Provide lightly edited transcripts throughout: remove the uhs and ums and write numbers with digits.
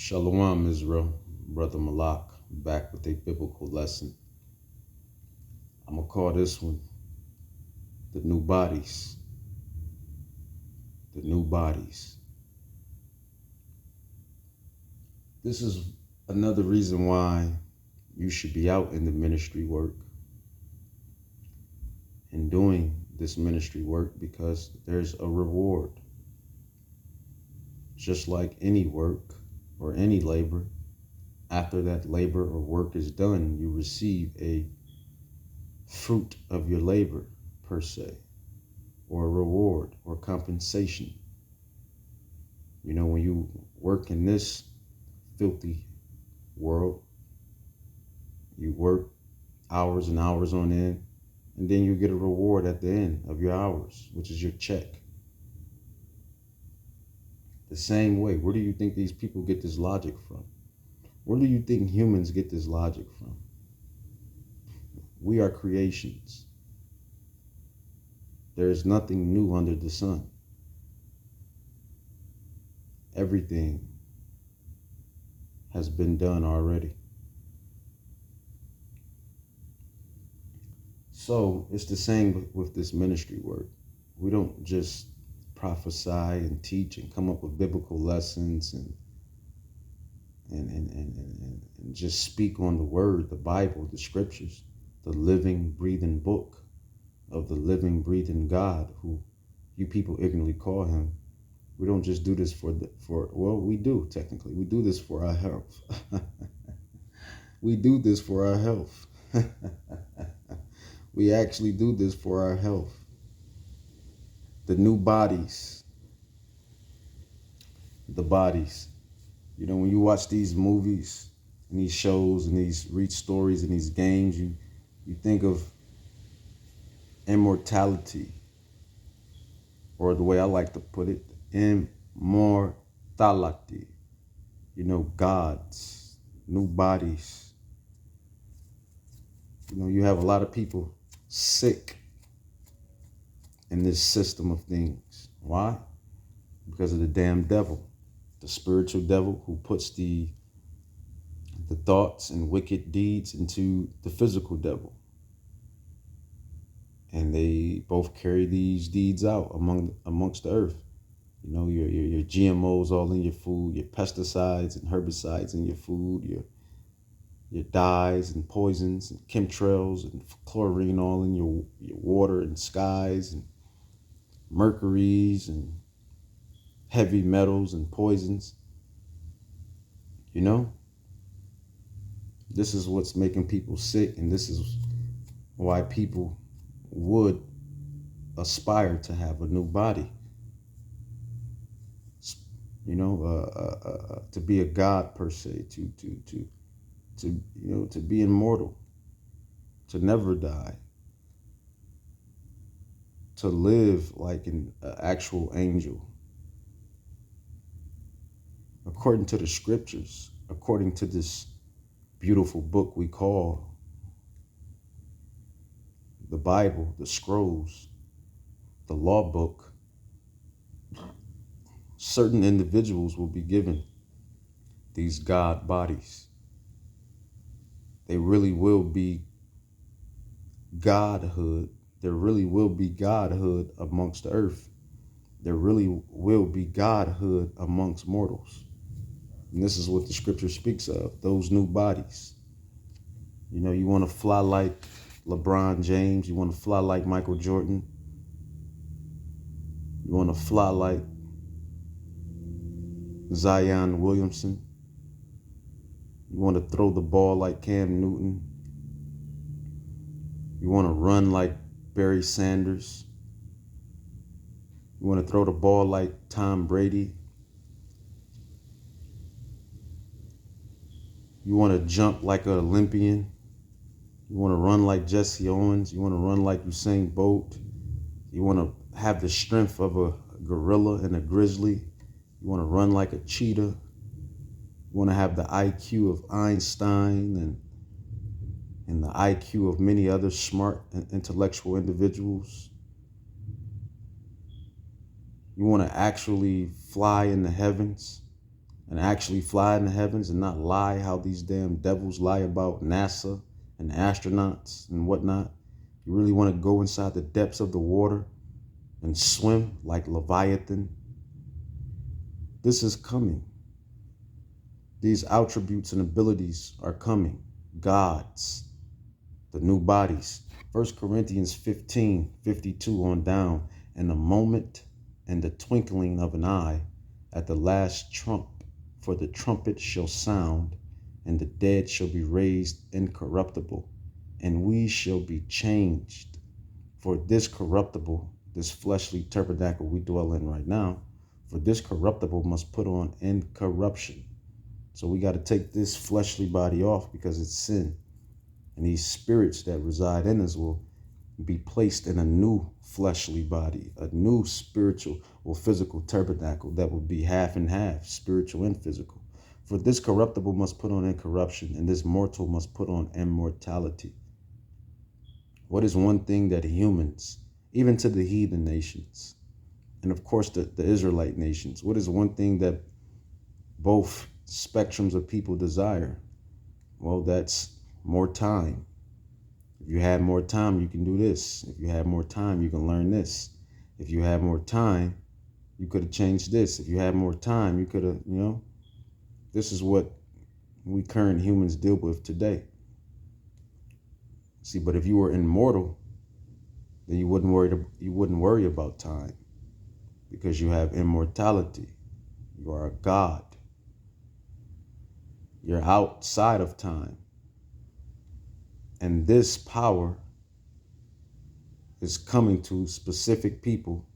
Shalom, Israel. Brother Malak, back with a biblical lesson. I'm going to call this one The New Bodies. The New Bodies. This is another reason why you should be out in the ministry work and doing this ministry work, because there's a reward. Just like any work or any labor, after that labor or work is done, you receive a fruit of your labor, per se, or a reward or compensation. You know, when you work in this filthy world, you work hours and hours on end, and then you get a reward at the end of your hours, which is your check. The same way, where do you think these people get this logic from? Where do you think humans get this logic from? We are creations. There is nothing new under the sun. Everything has been done already. So it's the same with this ministry work. We don't just prophesy and teach and come up with biblical lessons and just speak on the word, the Bible, the scriptures, the living, breathing book of the living, breathing God, who you people ignorantly call him. We don't just do this well, we do technically. We do this for our health. We do this for our health. We actually do this for our health. The new bodies. The bodies. You know, when you watch these movies and these shows and these read stories and these games, you think of immortality, or the way I like to put it, immortality. You know, gods, new bodies. You know, you have a lot of people sick in this system of things. Why? Because of the damn devil, the spiritual devil, who puts the thoughts and wicked deeds into the physical devil. And they both carry these deeds out amongst the earth. You know, your GMOs all in your food, your pesticides and herbicides in your food, your dyes and poisons and chemtrails and chlorine all in your water and skies, and mercuries and heavy metals and poisons. You know, this is what's making people sick, and this is why people would aspire to have a new body. You know, to be a god, per se, to you know, to be immortal, to never die, to live like an actual angel, according to the scriptures, according to this beautiful book we call the Bible, the scrolls, the law book. Certain individuals will be given these God bodies. They really will be godhood. There really will be godhood amongst the earth. There really will be godhood amongst mortals. And this is what the scripture speaks of, those new bodies. You know, you want to fly like LeBron James. You want to fly like Michael Jordan. You want to fly like Zion Williamson. You want to throw the ball like Cam Newton. You want to run like Barry Sanders. You want to throw the ball like Tom Brady. You want to jump like an Olympian. You want to run like Jesse Owens. You want to run like Usain Bolt. You want to have the strength of a gorilla and a grizzly. You want to run like a cheetah. You want to have the IQ of Einstein and the IQ of many other smart and intellectual individuals. You want to actually fly in the heavens and actually fly in the heavens and not lie how these damn devils lie about NASA and astronauts and whatnot. You really want to go inside the depths of the water and swim like Leviathan? This is coming. These attributes and abilities are coming. Gods, the new bodies. 1 Corinthians 15:52 on down. In a moment and the twinkling of an eye, at the last trump, for the trumpet shall sound, and the dead shall be raised incorruptible, and we shall be changed. For this corruptible, this fleshly tabernacle we dwell in right now, for this corruptible must put on incorruption. So we got to take this fleshly body off because it's sin. And these spirits that reside in us will be placed in a new fleshly body, a new spiritual or physical tabernacle that will be half and half, spiritual and physical. For this corruptible must put on incorruption, and this mortal must put on immortality. What is one thing that humans, even to the heathen nations, and of course the Israelite nations, what is one thing that both spectrums of people desire? Well, that's more time. If you had more time, you can do this. If you had more time, you can learn this. If you had more time, you could have changed this. If you had more time, you could have, this is what we current humans deal with today. See, but if you were immortal, then you wouldn't worry about time, because you have immortality. You are a god. You're outside of time. And this power is coming to specific people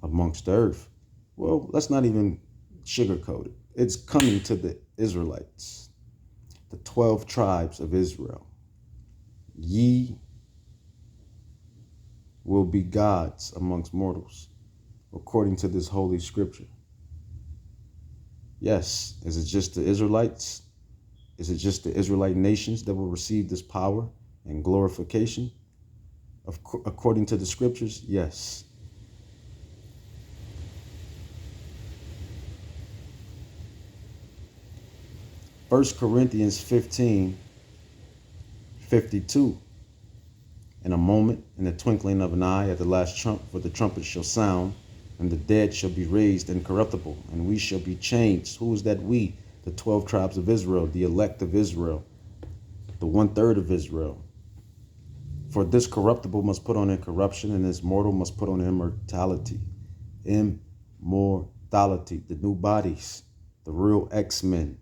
amongst the earth. Well, let's not even sugarcoat it. It's coming to the Israelites, the 12 tribes of Israel. Ye will be gods amongst mortals, according to this holy scripture. Yes, is it just the Israelites? Is it just the Israelite nations that will receive this power and glorification? According to the scriptures, yes. First Corinthians 15:52. In a moment, in the twinkling of an eye, at the last trump, for the trumpet shall sound, and the dead shall be raised incorruptible, and we shall be changed. Who is that we? The 12 tribes of Israel, the elect of Israel, the 1/3 of Israel. For this corruptible must put on incorruption, and this mortal must put on immortality. Immortality, the new bodies, the real X-Men,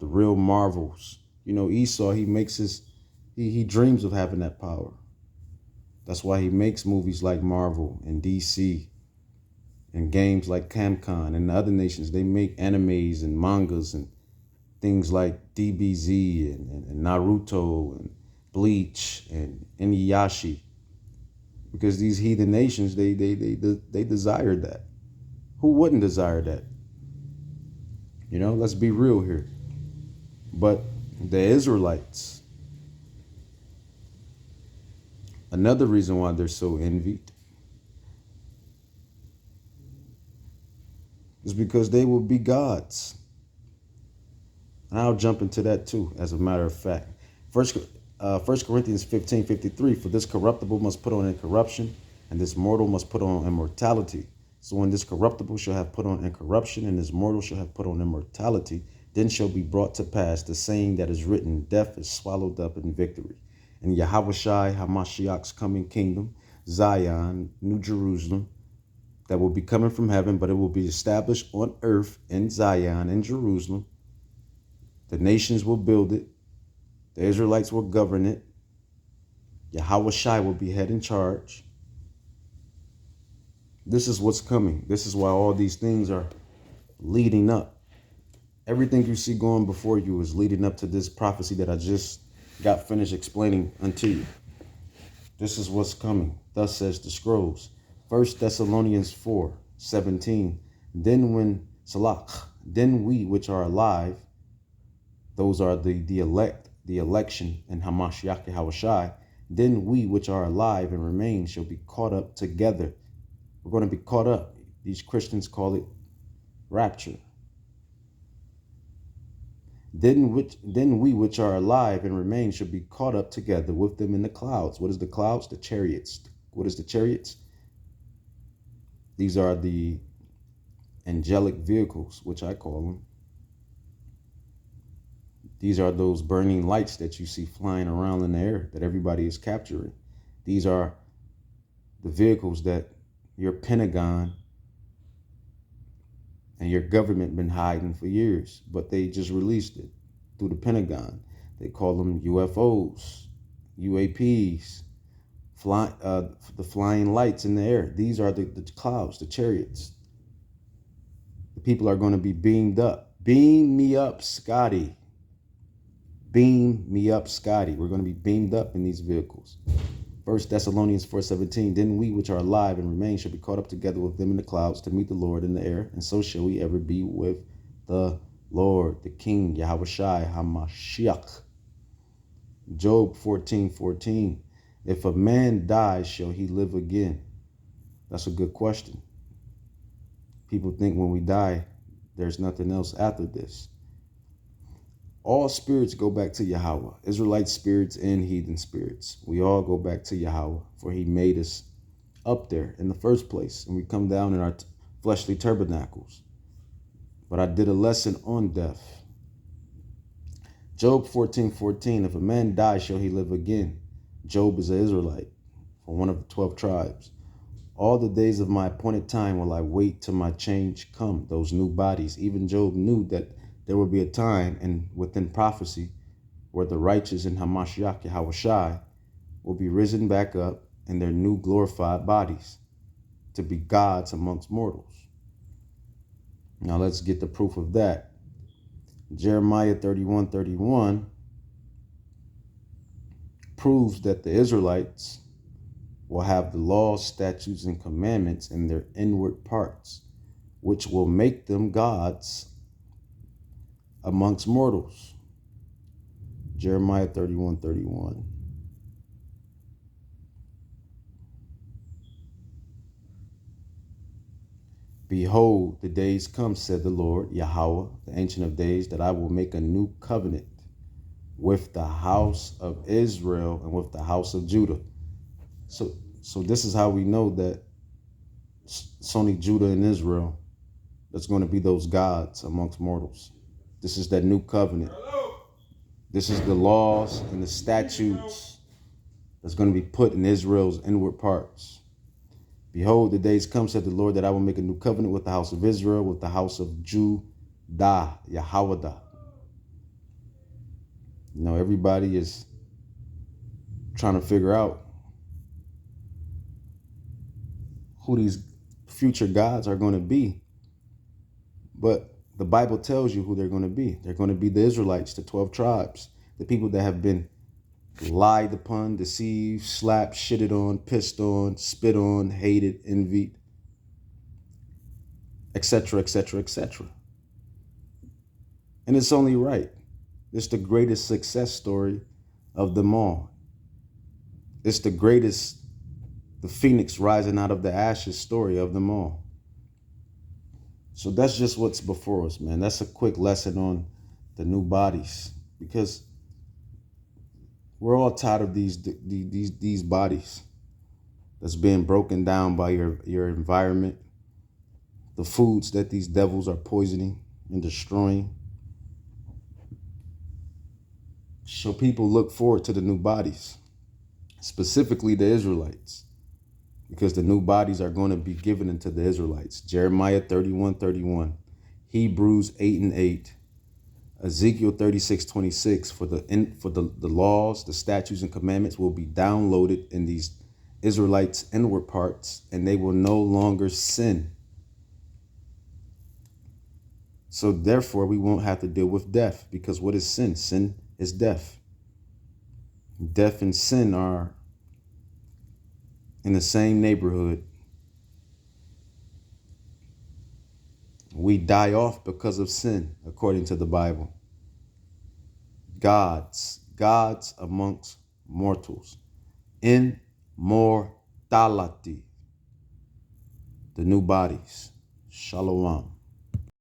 the real Marvels. Esau, he dreams of having that power. That's why he makes movies like Marvel and DC and games like Capcom, and the other nations, they make animes and mangas and things like DBZ and Naruto and Bleach and Inuyasha, because these heathen nations, they desired that. Who wouldn't desire that? Let's be real here. But the Israelites, another reason why they're so envied is because they will be gods. And I'll jump into that too, as a matter of fact. First Corinthians 15:53, for this corruptible must put on incorruption, and this mortal must put on immortality. So when this corruptible shall have put on incorruption, and this mortal shall have put on immortality, then shall be brought to pass the saying that is written, death is swallowed up in victory. And Yahushua HaMashiach's coming kingdom, Zion, New Jerusalem, that will be coming from heaven, but it will be established on earth in Zion and Jerusalem. The nations will build it. The Israelites will govern it. Yahushua will be head in charge. This is what's coming. This is why all these things are leading up. Everything you see going before you is leading up to this prophecy that I just got finished explaining unto you. This is what's coming. Thus says the scrolls. 1 Thessalonians 4:17. Then we which are alive, those are the elect, the election in Hamashiach Yahushua, then we which are alive and remain shall be caught up together. We're going to be caught up. These Christians call it rapture. Then we which are alive and remain should be caught up together with them in the clouds. What is the clouds? The chariots. What is the chariots? These are the angelic vehicles, which I call them. These are those burning lights that you see flying around in the air that everybody is capturing. These are the vehicles that your Pentagon and your government been hiding for years, but they just released it through the Pentagon. They call them UFOs, UAPs, the flying lights in the air. These are the clouds, the chariots. The people are going to be beamed up. Beam me up, Scotty. Beam me up, Scotty. We're going to be beamed up in these vehicles. 1 Thessalonians 4:17, then we which are alive and remain shall be caught up together with them in the clouds to meet the Lord in the air, and so shall we ever be with the Lord, the King, Yahweh Shai HaMashiach. Job 14:14, if a man dies, shall he live again? That's a good question. People think when we die, there's nothing else after this. All spirits go back to Yahweh, Israelite spirits and heathen spirits. We all go back to Yahweh, for he made us up there in the first place, and we come down in our fleshly tabernacles. But I did a lesson on death. Job 14:14, if a man dies, shall he live again? Job is an Israelite from one of the 12 tribes. All the days of my appointed time will I wait till my change come, those new bodies. Even Job knew that there will be a time, and within prophecy, where the righteous in Hamashiach Yahweh Shai will be risen back up in their new glorified bodies to be gods amongst mortals. Now let's get the proof of that. Jeremiah 31:31 proves that the Israelites will have the laws, statutes, and commandments in their inward parts, which will make them gods amongst mortals. Jeremiah 31:31. Behold, the days come, said the Lord, Yahweh, the Ancient of Days, that I will make a new covenant with the house of Israel and with the house of Judah. So this is how we know that it's only Judah and Israel that's going to be those gods amongst mortals. This is that new covenant. This is the laws and the statutes that's going to be put in Israel's inward parts. Behold, the days come, said the Lord, that I will make a new covenant with the house of Israel, with the house of Judah, Yahweh. You know, everybody is trying to figure out who these future gods are going to be. But the Bible tells you who they're going to be. They're going to be the Israelites, the 12 tribes, the people that have been lied upon, deceived, slapped, shitted on, pissed on, spit on, hated, envied, etc., etc., etc. And it's only right. It's the greatest success story of them all. It's the greatest, the phoenix rising out of the ashes story of them all. So that's just what's before us, man. That's a quick lesson on the new bodies, because we're all tired of these bodies that's being broken down by your environment, the foods that these devils are poisoning and destroying. So people look forward to the new bodies, specifically the Israelites, because the new bodies are going to be given into the Israelites. Jeremiah 31:31, Hebrews 8:8, Ezekiel 36:26, for the laws, the statutes, and commandments will be downloaded in these Israelites' inward parts, and they will no longer sin. So therefore, we won't have to deal with death, because what is sin? Sin is death. Death and sin are in the same neighborhood. We die off because of sin, according to the Bible. Gods amongst mortals. Immortality. The new bodies. Shalom.